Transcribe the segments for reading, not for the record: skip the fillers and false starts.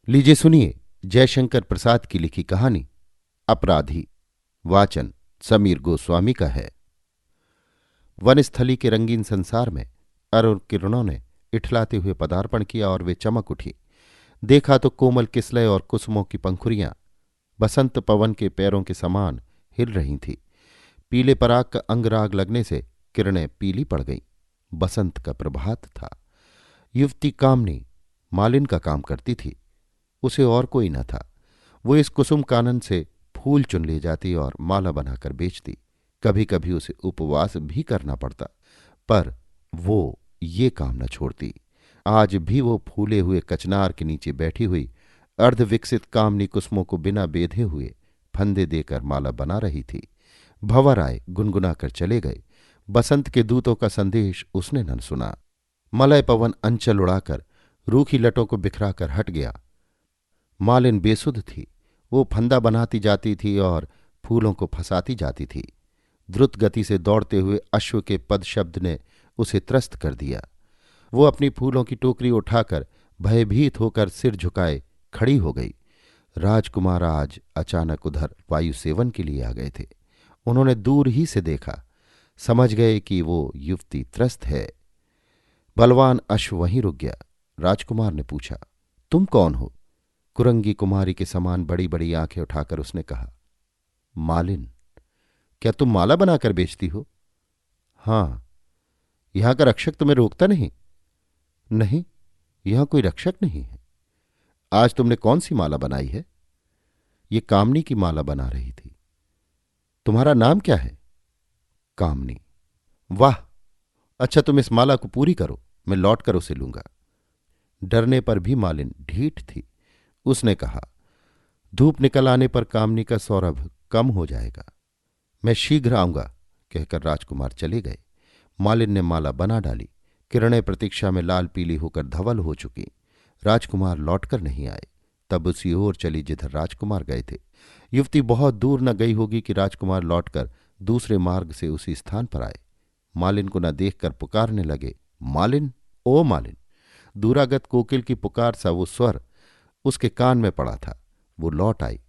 लीजिए सुनिए जयशंकर प्रसाद की लिखी कहानी अपराधी। वाचन समीर गोस्वामी का है। वनस्थली के रंगीन संसार में अरुण किरणों ने इठलाते हुए पदार्पण किया और वे चमक उठी। देखा तो कोमल किसलय और कुसुमों की पंखुरियां बसंत पवन के पैरों के समान हिल रही थीं। पीले पराग का अंगराग लगने से किरणें पीली पड़ गईं। बसंत का प्रभात था। युवती कामनी मालिन का काम करती थी। उसे और कोई न था। वो इस कुसुम कानन से फूल चुन ले जाती और माला बनाकर बेचती। कभी कभी उसे उपवास भी करना पड़ता, पर वो ये काम न छोड़ती। आज भी वो फूले हुए कचनार के नीचे बैठी हुई अर्धविकसित कामनी कुसुमों को बिना बेधे हुए फंदे देकर माला बना रही थी। भंवर आए गुनगुना कर चले गए। बसंत के दूतों का संदेश उसने न सुना। मलय पवन अंचल उड़ाकर रूखी लटों को बिखराकर हट गया। मालिन बेसुध थी। वो फंदा बनाती जाती थी और फूलों को फंसाती जाती थी। द्रुत गति से दौड़ते हुए अश्व के पद शब्द ने उसे त्रस्त कर दिया। वो अपनी फूलों की टोकरी उठाकर भयभीत होकर सिर झुकाए खड़ी हो गई। राजकुमार आज अचानक उधर वायु सेवन के लिए आ गए थे। उन्होंने दूर ही से देखा, समझ गए कि वो युवती त्रस्त है। बलवान अश्व वहीं रुक गया। राजकुमार ने पूछा, तुम कौन हो? कुरंगी कुमारी के समान बड़ी बड़ी आंखें उठाकर उसने कहा, मालिन। क्या तुम माला बनाकर बेचती हो? हां। यहां का रक्षक तुम्हें रोकता नहीं? नहीं, यहां कोई रक्षक नहीं है। आज तुमने कौन सी माला बनाई है? ये कामनी की माला बना रही थी। तुम्हारा नाम क्या है? कामनी। वाह, अच्छा तुम इस माला को पूरी करो, मैं लौटकर उसे लूंगा। डरने पर भी मालिन ढीठ थी। उसने कहा, धूप निकल आने पर कामनी का सौरभ कम हो जाएगा। मैं शीघ्र आऊंगा, कहकर राजकुमार चले गए। मालिन ने माला बना डाली। किरणें प्रतीक्षा में लाल पीली होकर धवल हो चुकी। राजकुमार लौटकर नहीं आए। तब उसी ओर चली जिधर राजकुमार गए थे। युवती बहुत दूर न गई होगी कि राजकुमार लौटकर दूसरे मार्ग से उसी स्थान पर आए। मालिन को न देखकर पुकारने लगे, मालिन, ओ मालिन। दूरागत कोकिल की पुकार सा वो स्वर उसके कान में पड़ा था। वो लौट आई।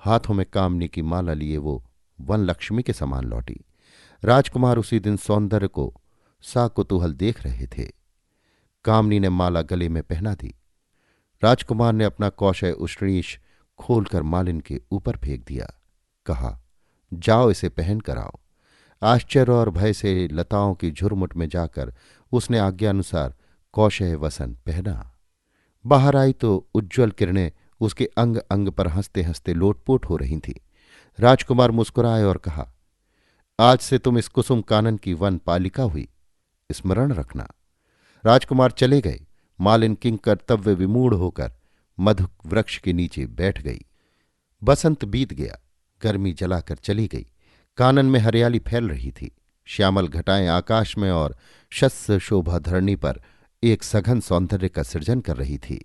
हाथों में कामनी की माला लिए वो वन लक्ष्मी के समान लौटी। राजकुमार उसी दिन सौंदर्य को साकुतूहल देख रहे थे। कामनी ने माला गले में पहना दी। राजकुमार ने अपना कौशय उष्णीश खोलकर मालिन के ऊपर फेंक दिया। कहा, जाओ इसे पहन कर आओ। आश्चर्य और भय से लताओं की झुरमुट में जाकर उसने आज्ञानुसार कौशय वसन पहना। बाहर आई तो उज्ज्वल किरणें उसके अंग अंग पर हंसते हंसते लोटपोट हो रही थीं। राजकुमार मुस्कुराए और कहा, आज से तुम इस कुसुम कानन की वन पालिका हुई, स्मरण रखना। राजकुमार चले गए। मालिन किंग कर्तव्य विमूढ़ होकर मधुक वृक्ष के नीचे बैठ गई। बसंत बीत गया। गर्मी जलाकर चली गई। कानन में हरियाली फैल रही थी। श्यामल घटाएं आकाश में और शस्य शोभा धरणी पर एक सघन सौंदर्य का सृजन कर रही थी।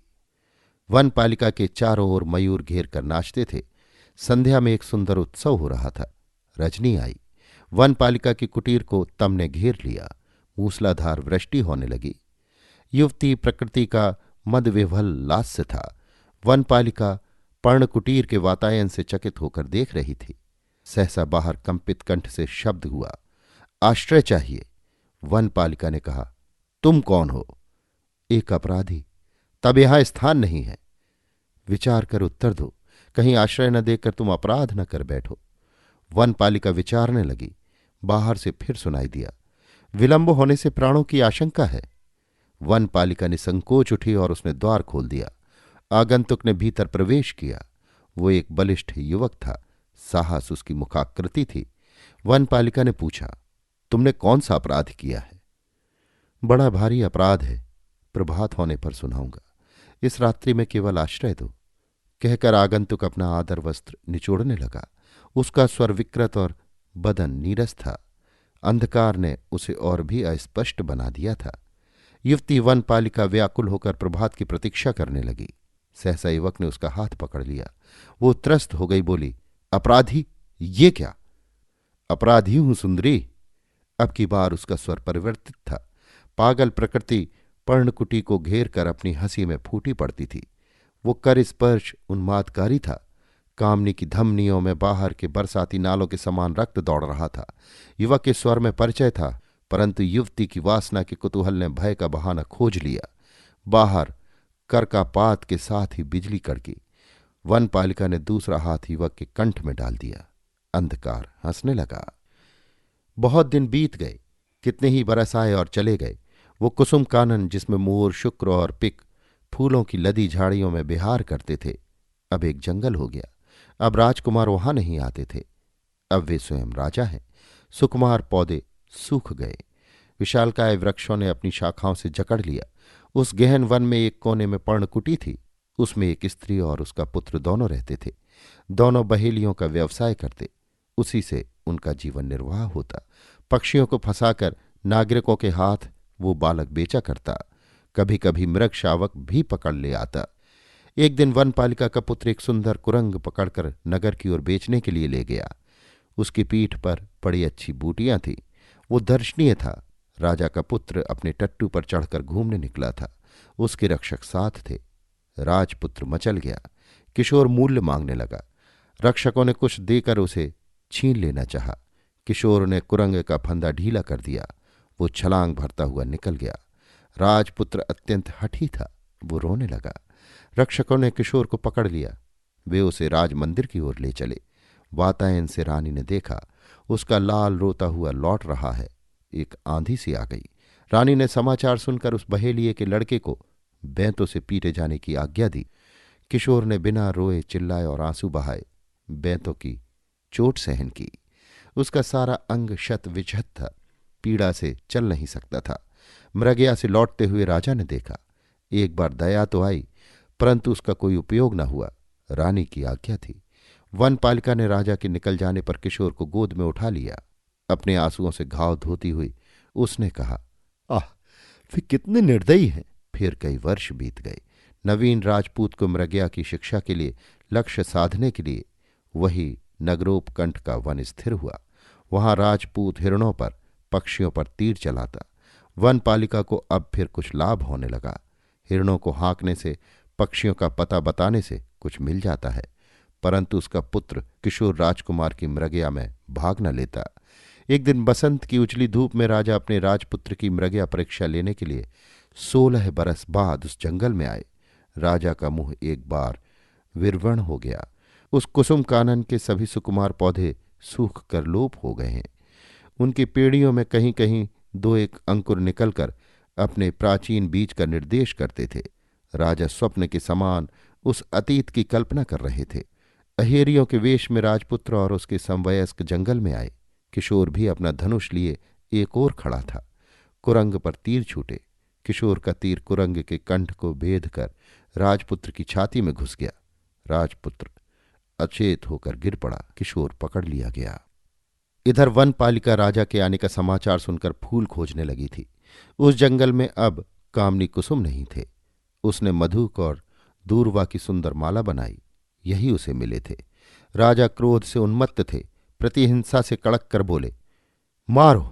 वन पालिका के चारों ओर मयूर घेर कर नाचते थे। संध्या में एक सुंदर उत्सव हो रहा था। रजनी आई। वन पालिका की कुटीर को तम ने घेर लिया। मूसलाधार वृष्टि होने लगी। युवती प्रकृति का मदविह्वल लास्य था। वन पालिका पर्णकुटीर के वातायन से चकित होकर देख रही थी। सहसा बाहर कंपित कंठ से शब्द हुआ, आश्रय चाहिए। वन पालिका ने कहा, तुम कौन हो? एक अपराधी। तब यहां स्थान नहीं है। विचार कर उत्तर दो, कहीं आश्रय न देकर तुम अपराध न कर बैठो। वन पालिका विचारने लगी। बाहर से फिर सुनाई दिया, विलंब होने से प्राणों की आशंका है। वन पालिका ने संकोच उठी और उसने द्वार खोल दिया। आगंतुक ने भीतर प्रवेश किया। वो एक बलिष्ठ युवक था। साहस उसकी मुखाकृति थी। वन पालिका ने पूछा, तुमने कौन सा अपराध किया है? बड़ा भारी अपराध है, प्रभात होने पर सुनाऊंगा। इस रात्रि में केवल आश्रय दो, कहकर आगंतुक अपना आदर वस्त्र निचोड़ने लगा। उसका स्वर विकृत और बदन नीरस था। अंधकार ने उसे और भी अस्पष्ट बना दिया था। युवती वन पालिका व्याकुल होकर प्रभात की प्रतीक्षा करने लगी। सहसा युवक ने उसका हाथ पकड़ लिया। वो त्रस्त हो गई, बोली, अपराधी? ये क्या? अपराधी हूं सुंदरी। अब की बार उसका स्वर परिवर्तित था। पागल प्रकृति पर्णकुटी को घेर कर अपनी हंसी में फूटी पड़ती थी। वो कर स्पर्श उन्मादकारी था। कामनी की धमनियों में बाहर के बरसाती नालों के समान रक्त दौड़ रहा था। युवक के स्वर में परिचय था, परंतु युवती की वासना के कुतूहल ने भय का बहाना खोज लिया। बाहर करकापात के साथ ही बिजली कड़की। वनपालिका ने दूसरा हाथ युवक के कंठ में डाल दिया। अंधकार हंसने लगा। बहुत दिन बीत गए, कितने ही बरस आए और चले गए। वो कुसुम कानन जिसमें मोर, शुक्र और पिक फूलों की लदी झाड़ियों में बिहार करते थे, अब एक जंगल हो गया। अब राजकुमार वहां नहीं आते थे। अब वे स्वयं राजा हैं। सुकुमार पौधे सूख गए। विशालकाय वृक्षों ने अपनी शाखाओं से जकड़ लिया। उस गहन वन में एक कोने में पर्णकुटी थी। उसमें एक स्त्री और उसका पुत्र दोनों रहते थे। दोनों बहेलियों का व्यवसाय करते। उसी से उनका जीवन निर्वाह होता। पक्षियों को फंसाकर नागरिकों के हाथ वो बालक बेचा करता। कभी कभी मृग शावक भी पकड़ ले आता। एक दिन वनपालिका का पुत्र एक सुंदर कुरंग पकड़कर नगर की ओर बेचने के लिए ले गया। उसकी पीठ पर बड़ी अच्छी बूटियां थीं। वो दर्शनीय था। राजा का पुत्र अपने टट्टू पर चढ़कर घूमने निकला था। उसके रक्षक साथ थे। राजपुत्र मचल गया। किशोर मूल्य मांगने लगा। रक्षकों ने कुछ देकर उसे छीन लेना चाहा। किशोर ने कुरंग का फंदा ढीला कर दिया। वो छलांग भरता हुआ निकल गया। राजपुत्र अत्यंत हठी था। वो रोने लगा। रक्षकों ने किशोर को पकड़ लिया। वे उसे राजमंदिर की ओर ले चले। वातायन से रानी ने देखा, उसका लाल रोता हुआ लौट रहा है। एक आंधी सी आ गई। रानी ने समाचार सुनकर उस बहेलिये के लड़के को बैंतों से पीटे जाने की आज्ञा दी। किशोर ने बिना रोए चिल्लाए और आंसू बहाए बैंतों की चोट सहन की। उसका सारा अंग शत विक्षत था, पीड़ा से चल नहीं सकता था। मृगया से लौटते हुए राजा ने देखा। एक बार दया तो आई, परंतु उसका कोई उपयोग न हुआ। रानी की आज्ञा थी। वनपालिका ने राजा के निकल जाने पर किशोर को गोद में उठा लिया। अपने आंसुओं से घाव धोती हुई उसने कहा, आह, वे कितने निर्दयी हैं। फिर कई वर्ष बीत गए। नवीन राजपूत को मृगया की शिक्षा के लिए, लक्ष्य साधने के लिए वही नगरोपकंठ का वन स्थिर हुआ। वहां राजपूत हिरणों पर, पक्षियों पर तीर चलाता। वनपालिका को अब फिर कुछ लाभ होने लगा। हिरणों को हाँकने से, पक्षियों का पता बताने से कुछ मिल जाता है, परंतु उसका पुत्र किशोर राजकुमार की मृगया में भाग न लेता। एक दिन बसंत की उजली धूप में राजा अपने राजपुत्र की मृगया परीक्षा लेने के लिए 16 बरस बाद उस जंगल में आए। राजा का मुंह एक बार विवर्ण हो गया। उस कुसुम कानन के सभी सुकुमार पौधे सूख कर लोप हो गए हैं। उनकी पेड़ियों में कहीं कहीं दो एक अंकुर निकलकर अपने प्राचीन बीज का निर्देश करते थे। राजा स्वप्न के समान उस अतीत की कल्पना कर रहे थे। अहेरियों के वेश में राजपुत्र और उसके समवयस्क जंगल में आए। किशोर भी अपना धनुष लिए एक ओर खड़ा था। कुरंग पर तीर छूटे। किशोर का तीर कुरंग के कंठ को भेद कर राजपुत्र की छाती में घुस गया। राजपुत्र अचेत होकर गिर पड़ा। किशोर पकड़ लिया गया। इधर वनपालिका राजा के आने का समाचार सुनकर फूल खोजने लगी थी। उस जंगल में अब कामनी कुसुम नहीं थे। उसने मधुक और दूर्वा की सुंदर माला बनाई, यही उसे मिले थे। राजा क्रोध से उन्मत्त थे। प्रतिहिंसा से कड़क कर बोले, मारो।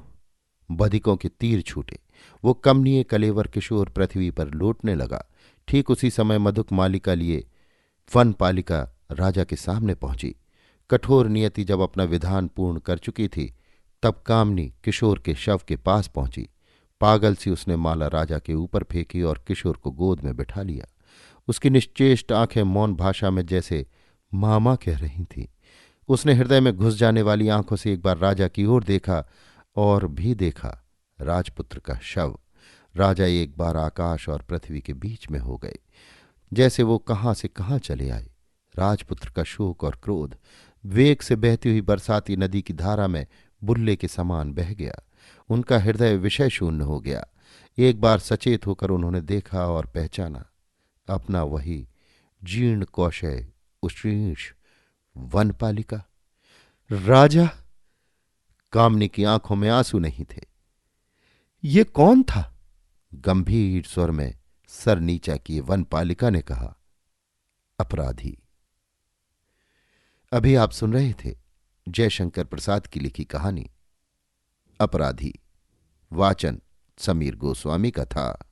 बधिकों के तीर छूटे। वो कमनीय कलेवर किशोर पृथ्वी पर लौटने लगा। ठीक उसी समय मधुक मालिका लिए वनपालिका राजा के सामने पहुंची। कठोर नियति जब अपना विधान पूर्ण कर चुकी थी, तब कामनी किशोर के शव के पास पहुंची। पागल सी उसने माला राजा के ऊपर फेंकी और किशोर को गोद में बिठा लिया। उसकी निश्चेष्ट आंखें मौन भाषा में जैसे मामा कह रही थीं। उसने हृदय में घुस जाने वाली आंखों से एक बार राजा की ओर देखा और भी देखा राजपुत्र का शव। राजा एक बार आकाश और पृथ्वी के बीच में हो गए, जैसे वो कहाँ से कहाँ चले आए। राजपुत्र का शोक और क्रोध वेग से बहती हुई बरसाती नदी की धारा में बुल्ले के समान बह गया। उनका हृदय विषय शून्य हो गया। एक बार सचेत होकर उन्होंने देखा और पहचाना अपना वही जीर्ण कौशय उश्रीष वनपालिका। राजा! कामनी की आंखों में आंसू नहीं थे। ये कौन था? गंभीर स्वर में सर नीचा किए वनपालिका ने कहा, अपराधी। अभी आप सुन रहे थे जयशंकर प्रसाद की लिखी कहानी अपराधी। वाचन समीर गोस्वामी का था।